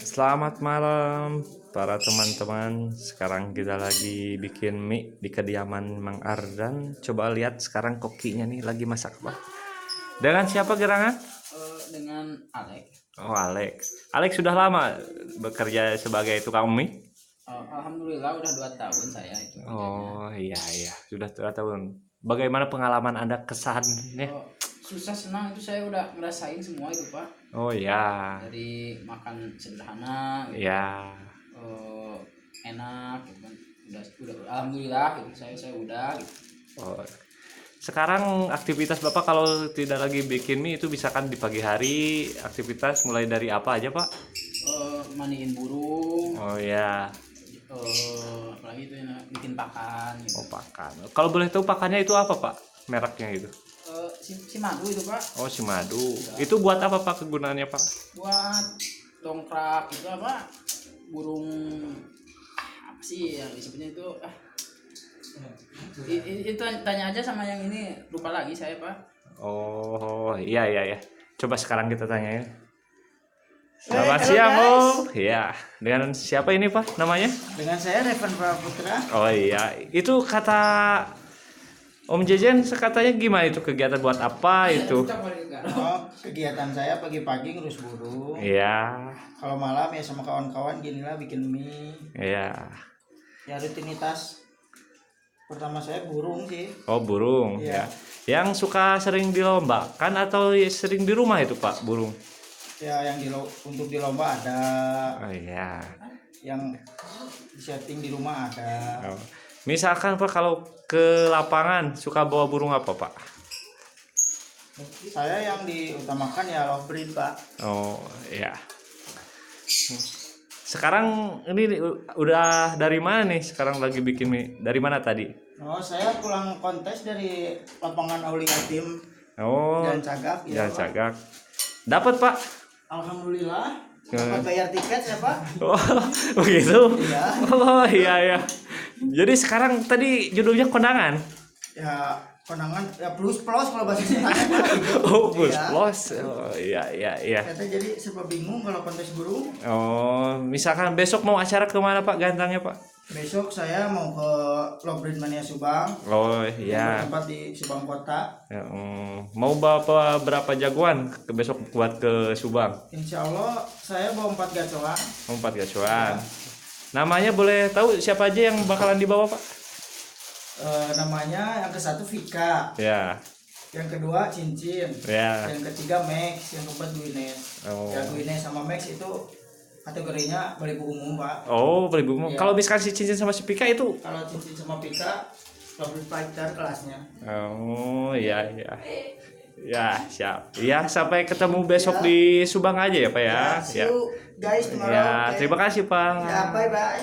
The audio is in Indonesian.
Selamat malam para teman-teman. Sekarang kita lagi bikin mie di kediaman Mang Ardan. Coba lihat sekarang kokinya nih lagi masak apa? Dengan siapa gerangan? Dengan Alex. Oh, Alex. Alex sudah lama bekerja sebagai tukang mie? Alhamdulillah udah 2 tahun saya itu kerjanya. Oh iya iya, sudah 2 tahun. Bagaimana pengalaman Anda kesannya? Susah senang itu saya udah ngerasain semua itu Pak. Oh iya. Dari makan sederhana gitu. Iya. Enak gitu kan. Udah alhamdulillah gitu saya udah gitu. Oh. Sekarang aktivitas Bapak kalau tidak lagi bikin mie itu bisa kan di pagi hari, aktivitas mulai dari apa aja Pak? Mandiin burung. Oh ya, Apalagi itu yang bikin pakan gitu. oh pakan. Kalau boleh tahu pakannya itu apa Pak? Mereknya itu? Si madu itu Pak. Oh si madu. Itu buat apa Pak kegunaannya Pak? Buat dongkrak itu apa? Burung apa sih yang disebutnya itu itu tanya aja sama yang ini, lupa lagi saya Pak. Oh iya iya ya. Coba sekarang kita tanyain. Selamat siang Om. Iya. Dengan siapa ini Pak namanya? Dengan saya Revan Praputra. Oh iya. Itu kata Om Jejen katanya gimana itu kegiatan buat apa itu? Oh, kegiatan saya pagi-pagi ngurus burung. Iya. Kalau malam ya sama kawan-kawan ginilah bikin mie. Iya. Ya rutinitas pertama saya burung sih. Oh burung Iya. ya. Yang suka sering dilombakan atau sering di rumah itu Pak burung? Ya yang untuk di lomba ada, Oh iya. yang setting di rumah ada. Oh. Misalkan Pak kalau ke lapangan suka bawa burung apa Pak? Saya yang diutamakan ya lovebird Pak. Oh iya. Sekarang ini udah dari mana nih? Sekarang lagi bikin mie. Dari mana tadi? Oh saya pulang kontes dari lapangan Aulia Tim Oh. dan Cagak. Ya Pak. Cagak. Dapat Pak. Alhamdulillah. Dapat bayar tiket ya Pak. Oh begitu. Iya. Oh iya ya. Jadi sekarang tadi judulnya kondangan. Ya kondangan ya plus kalau bahasa Sundanya Pak. Oh plus Iya. plus. Oh iya iya iya. Kita jadi serba bingung kalau kontes burung. Oh misalkan besok mau acara kemana Pak gantangnya Pak? Besok saya mau ke Lovebird Mania Subang. Oh Yang iya. bertempat di Subang Kota. Ya, mau bawa berapa jagoan ke besok buat ke Subang? Insya Allah saya bawa 4 gacoan. 4 gacuan. Namanya boleh tahu siapa aja yang bakalan dibawa Pak? Namanya yang ke-1 Vika, Ya, yang kedua Cincin, ya. yang ketiga Max, yang keempat Guines. Oh. Ya Guines sama Max itu kategorinya balibu umum Pak. Oh, beli bunga. Iya. Kalau misalkan si Cincin sama si Pika itu? Kalau Cincin sama Vika Lovebird Fighter kelasnya. Oh, iya iya. Ya, siap. Ya, sampai ketemu besok di Subang aja ya, Pak ya. See you guys tomorrow. Ya, Okay? terima kasih, Pak. Ya bye bye.